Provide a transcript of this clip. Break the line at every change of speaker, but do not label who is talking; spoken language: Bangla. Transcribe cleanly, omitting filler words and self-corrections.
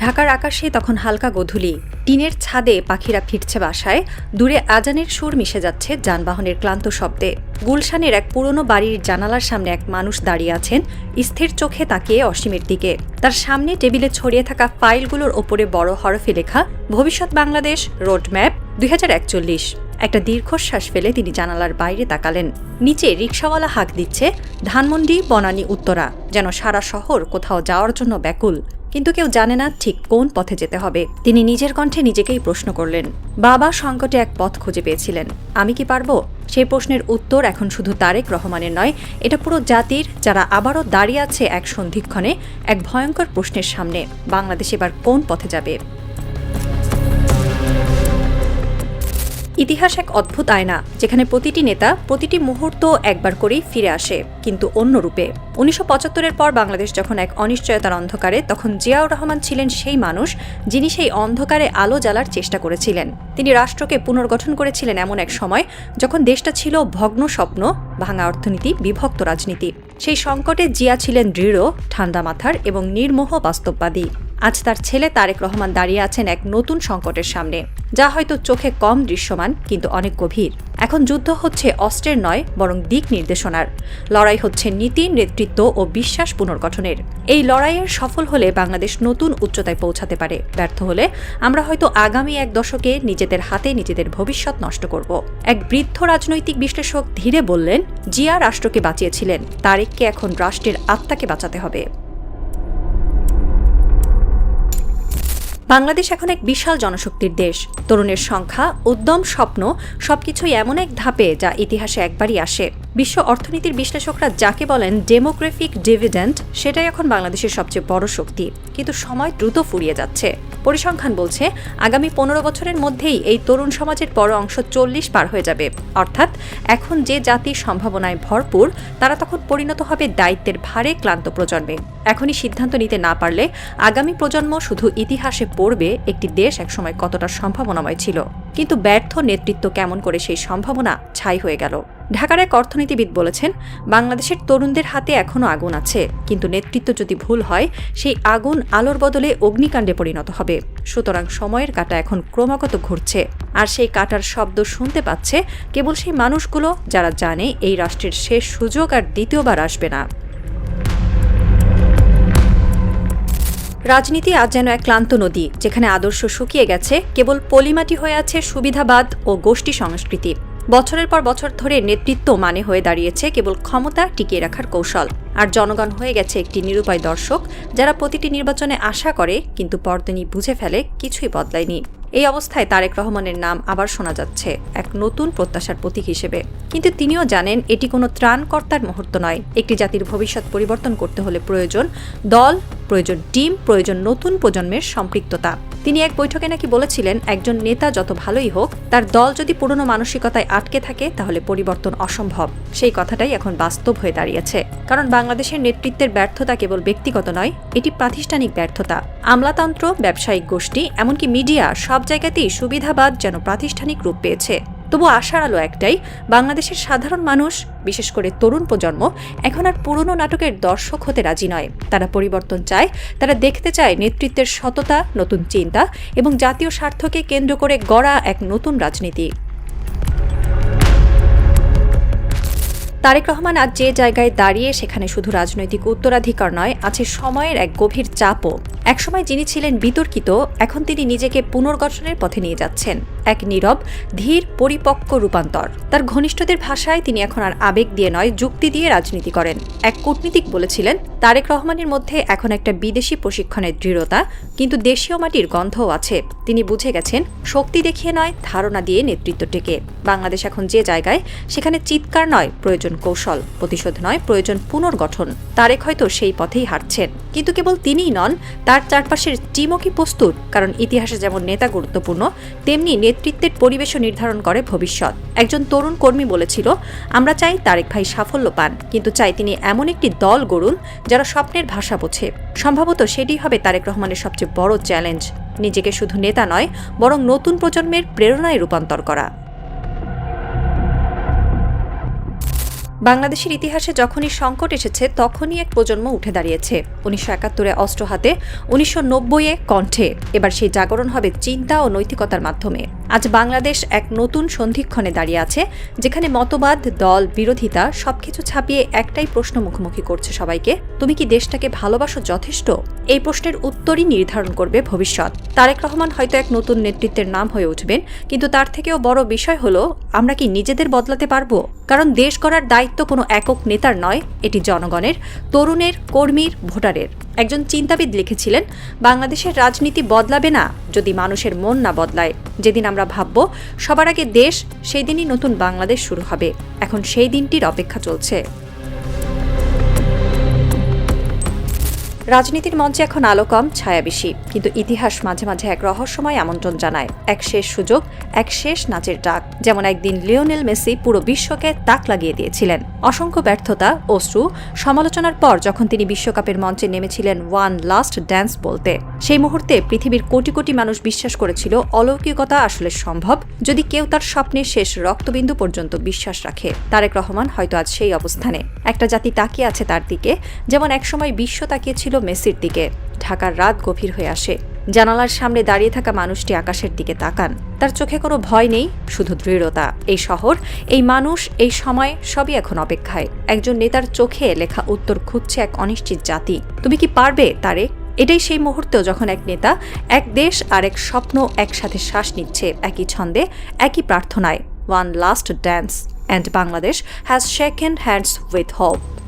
ঢাকার আকাশে তখন হালকা গোধূলি। টিনের ছাদে পাখিরা ফিরছে বাসায়, দূরে আজানের সুর মিশে যাচ্ছে যানবাহনের ক্লান্ত শব্দে। গুলশানের এক পুরনো বাড়ির জানালার সামনে এক মানুষ দাঁড়িয়ে আছেন, স্থির চোখে তাকিয়ে অসীমের দিকে। তার সামনে টেবিলে ছড়িয়ে থাকা ফাইলগুলোর ওপরে বড় হরফে লেখা ভবিষ্যৎ বাংলাদেশ রোডম্যাপ 2041। একটা দীর্ঘশ্বাস ফেলে তিনি জানালার বাইরে তাকালেন। নিচে রিকশাওয়ালা হাঁক দিচ্ছে, ধানমন্ডি, বনানী, উত্তরা, যেন সারা শহর কোথাও যাওয়ার জন্য ব্যাকুল। কিন্তু কেউ জানে না ঠিক কোন পথে যেতে হবে। তিনি নিজের কণ্ঠে নিজেকেই প্রশ্ন করলেন। বাবা সংকটে এক পথ খুঁজে পেয়েছিলেন, আমি কি পারবো? সেই প্রশ্নের উত্তর এখন শুধু তারেক রহমানের নয়, এটা পুরো জাতির, যারা আবারও দাঁড়িয়ে আছে এক সন্ধিক্ষণে, এক ভয়ঙ্কর প্রশ্নের সামনে। বাংলাদেশ এবার কোন পথে যাবে? ইতিহাস এক অদ্ভুত আয়না, যেখানে প্রতিটি নেতা প্রতিটি মুহূর্ত একবার করেই ফিরে আসে, কিন্তু অন্য রূপে। 1975-এর পর বাংলাদেশ যখন এক অনিশ্চয়তার অন্ধকারে, তখন জিয়াউর রহমান ছিলেন সেই মানুষ যিনি সেই অন্ধকারে আলো জ্বালার চেষ্টা করেছিলেন। তিনি রাষ্ট্রকে পুনর্গঠন করেছিলেন এমন এক সময় যখন দেশটা ছিল ভগ্ন স্বপ্ন, ভাঙা অর্থনীতি, বিভক্ত রাজনীতি। সেই সংকটে জিয়া ছিলেন দৃঢ়, ঠান্ডা মাথার এবং নির্মোহ বাস্তববাদী। আজ তার ছেলে তারেক রহমান দাঁড়িয়ে আছেন এক নতুন সংকটের সামনে, যা হয়তো চোখে কম দৃশ্যমান কিন্তু অনেক গভীর। এখন যুদ্ধ হচ্ছে অস্ত্রের নয়, বরং দিক নির্দেশনার। লড়াই হচ্ছে নীতি, নেতৃত্ব ও বিশ্বাস পুনর্গঠনের। এই লড়াইয়ের সফল হলে বাংলাদেশ নতুন উচ্চতায় পৌঁছাতে পারে, ব্যর্থ হলে আমরা হয়তো আগামী এক দশকে নিজেদের হাতে নিজেদের ভবিষ্যৎ নষ্ট করব। এক বৃদ্ধ রাজনৈতিক বিশ্লেষক ধীরে বললেন, জিয়া রাষ্ট্রকে বাঁচিয়েছিলেন, তারেককে এখন রাষ্ট্রের আত্মাকে বাঁচাতে হবে। বাংলাদেশ এখন এক বিশাল জনশক্তির দেশ। তরুণের সংখ্যা, উদ্যম, স্বপ্ন সবকিছুই এমন এক ধাপে যা ইতিহাসে একবারই আসে। বিশ্ব অর্থনীতির বিশ্লেষকরা যাকে বলেন ডেমোগ্রাফিক ডিভিডেন্ড, সেটাই এখন বাংলাদেশের সবচেয়ে বড় শক্তি। কিন্তু সময় দ্রুত ফুরিয়ে যাচ্ছে। পরিসংখ্যান বলছে আগামী 15 বছরের মধ্যেই এই তরুণ সমাজের বড় অংশ 40 পার হয়ে যাবে। অর্থাৎ এখন যে জাতির সম্ভাবনায় ভরপুর, তারা তখন পরিণত হবে দায়িত্বের ভারে ক্লান্ত প্রজন্মে। এখনই সিদ্ধান্ত নিতে না পারলে আগামী প্রজন্ম শুধু ইতিহাসে পড়বে একটি দেশ একসময় কতটা সম্ভাবনাময় ছিল, কিন্তু ব্যর্থ নেতৃত্ব কেমন করে সেই সম্ভাবনা ছাই হয়ে গেল। ঢাকার এক অর্থনীতিবিদ বলেছেন, বাংলাদেশের তরুণদের হাতে এখনও আগুন আছে, কিন্তু নেতৃত্ব যদি ভুল হয়, সেই আগুন আলোর বদলে অগ্নিকাণ্ডে পরিণত হবে। সুতরাং সময়ের কাঁটা এখন ক্রমাগত ঘুরছে, আর সেই কাঁটার শব্দ শুনতে পাচ্ছে কেবল সেই মানুষগুলো যারা জানে এই রাষ্ট্রের শেষ সুযোগ আর দ্বিতীয়বার আসবে না। রাজনীতি আজ যেন এক ক্লান্ত নদী, যেখানে আদর্শ শুকিয়ে গেছে, কেবল পলিমাটি হয়ে আছে সুবিধাবাদ ও গোষ্ঠী সংস্কৃতি। বছরের পর বছর ধরে নেতৃত্ব মানে হয়ে দাঁড়িয়েছে কেবল ক্ষমতা টিকিয়ে রাখার কৌশল, আর জনগণ হয়ে গেছে একটি নিরুপায় দর্শক, যারা প্রতিটি নির্বাচনে আশা করে কিন্তু পরদিনই বুঝে ফেলে কিছুই বদলায়নি। এই অবস্থায় তারেক রহমানের নাম আবার শোনা যাচ্ছে এক নতুন প্রত্যাশার প্রতীক হিসেবে। কিন্তু তিনিও জানেন এটি কোনো ত্রাণকর্তার মুহূর্ত নয়। একটি জাতির ভবিষ্যৎ পরিবর্তন করতে হলে প্রয়োজন দল, প্রয়োজন টিম, প্রয়োজন নতুন প্রজন্মের সম্পৃক্ততা। তিনি এক বৈঠকে নাকি বলেছিলেন, একজন নেতা যত ভালোই হোক, তার দল যদি পুরনো মানসিকতায় আটকে থাকে তাহলে পরিবর্তন অসম্ভব। সেই কথাটাই এখন বাস্তব হয়ে দাঁড়িয়েছে। কারণ বাংলাদেশের নেতৃত্বের ব্যর্থতা কেবল ব্যক্তিগত নয়, এটি প্রাতিষ্ঠানিক ব্যর্থতা। আমলাতন্ত্র, ব্যবসায়িক গোষ্ঠী, এমনকি মিডিয়া, সব জায়গাতেই সুবিধাবাদ যেন প্রাতিষ্ঠানিক রূপ পেয়েছে। তবু আশার আলো একটাই, বাংলাদেশের সাধারণ মানুষ, বিশেষ করে তরুণ প্রজন্ম, এখন আর পুরনো নাটকের দর্শক হতে রাজি নয়। তারা পরিবর্তন চায়, তারা দেখতে চায় নেতৃত্বের সততা, নতুন চিন্তা এবং জাতীয় স্বার্থকে কেন্দ্র করে গড়া এক নতুন রাজনীতি। তারেক রহমান আজ যে জায়গায় দাঁড়িয়ে, সেখানে শুধু রাজনৈতিক উত্তরাধিকার নয়, আছে সময়ের এক গভীর চাপও। একসময় যিনি ছিলেন বিতর্কিত, এখন তিনি নিজেকে পুনর্গঠনের পথে নিয়ে যাচ্ছেন। এক নীরব, ধীর, পরিপক্ক রূপান্তর। তার ঘনিষ্ঠদের ভাষায় তিনি এখন আর আবেগ দিয়ে নয়, যুক্তি দিয়ে রাজনীতি করেন। এক কূটনীতিক বলেছিলেন, তারেক রহমানের মধ্যে এখন একটা বিদেশি প্রশিক্ষণের দৃঢ়তা, কিন্তু দেশীয় মাটির গন্ধও আছে। তিনি বুঝে গেছেন, শক্তি দেখিয়ে নয়, ধারণা দিয়ে নেতৃত্ব টেকে। বাংলাদেশ এখন যে জায়গায়, সেখানে চিৎকার নয়, প্রয়োজন কৌশল, প্রতিশোধ নয়, প্রয়োজন পুনর্গঠন। তারেক হয়তো সেই পথেই হাঁটছেন, কিন্তু কেবল তিনিই নন, তার চারপাশের টিমও কি প্রস্তুত? কারণ ইতিহাসে যেমন নেতা গুরুত্বপূর্ণ, তেমনি নেতৃত্বের পরিবেশও নির্ধারণ করে ভবিষ্যৎ। একজন তরুণ কর্মী বলেছিল, আমরা চাই তারেক ভাই সাফল্য পান, কিন্তু চাই তিনি এমন একটি দল গড়ুন যারা স্বপ্নের ভাষা বোঝে। সম্ভবত সেটি হবে তারেক রহমানের সবচেয়ে বড় চ্যালেঞ্জ, নিজেকে শুধু নেতা নয়, বরং নতুন প্রজন্মের প্রেরণায় রূপান্তর করা। বাংলাদেশের ইতিহাসে যখনই সংকট এসেছে তখনই এক প্রজন্ম উঠে দাঁড়িয়েছে। ১৯৭১-এ অস্ত্র হাতে, ১৯৯০-এ কণ্ঠে। এবার সেই জাগরণ হবে চিন্তা ও নৈতিকতার মাধ্যমে। আজ বাংলাদেশ এক নতুন সন্ধিক্ষণে দাঁড়িয়ে আছে, যেখানে মতবাদ, দল, বিরোধিতা সবকিছু ছাপিয়ে একটাই প্রশ্ন মুখোমুখি করছে সবাইকে: তুমি কি দেশটাকে ভালোবাসো যথেষ্ট? এই প্রশ্নের উত্তরই নির্ধারণ করবে ভবিষ্যৎ। তারেক রহমান হয়তো এক নতুন নেতৃত্বের নাম হয়ে উঠবেন, কিন্তু তার থেকেও বড় বিষয় হলো আমরা কি নিজেদের বদলাতে পারবো? কারণ দেশ গড়ার দায়িত্ব কোনো একক নেতার নয়, এটি জনগণের, তরুণের, কর্মীর, ভোটারের। একজন চিন্তাবিদ লিখেছিলেন, বাংলাদেশের রাজনীতি বদলাবে না যদি মানুষের মন না বদলায়। যেদিন আমরা ভাবব সবার আগে দেশ, সেই দিনই নতুন বাংলাদেশ শুরু হবে। এখন সেই দিনটির অপেক্ষা চলছে। রাজনীতির মঞ্চে এখন আলো কম, ছায়া বেশি, কিন্তু ইতিহাস মাঝে মাঝে এক রহস্যময় আমন্ত্রণ জানায়, এক শেষ সুযোগ, এক শেষ নাচের ডাক। যেমন একদিন লিওনেল মেসি পুরো বিশ্বকে তাক লাগিয়ে দিয়েছিলেন। অসংখ্য ব্যর্থতা, অশ্রু, সমালোচনার পর যখন তিনি বিশ্বকাপের মঞ্চে নেমেছিলেন ওয়ান লাস্ট ড্যান্স বলতে, সেই মুহূর্তে পৃথিবীর কোটি কোটি মানুষ বিশ্বাস করেছিল অলৌকিকতা আসলে সম্ভব যদি কেউ তার স্বপ্নের শেষ রক্তবিন্দু পর্যন্ত বিশ্বাস রাখে। তারেক রহমান হয়তো আজ সেই অবস্থানে। একটা জাতি তাকিয়ে আছে তার দিকে, যেমন একসময় বিশ্ব তাকিয়েছিল মেসির দিকে। ঢাকার রাত গভীর হয়ে আসে। জানালার সামনে দাঁড়িয়ে থাকা মানুষটি আকাশের দিকে তাকান। তার চোখে কোনো ভয় নেই, শুধু দৃঢ়তা। এই শহর, এই মানুষ, এই সময় সবই এখন অপেক্ষায়। একজন নেতার চোখে লেখা উত্তর খুঁজছে এক অনিশ্চিত জাতি। তুমি কি পারবে, তারেক? এটাই সেই মুহূর্ত যখন এক নেতা, এক দেশ আর এক স্বপ্ন একসাথে শ্বাস নিচ্ছে, একই ছন্দে, একই প্রার্থনায়। One last dance, and Bangladesh has shaken hands with hope.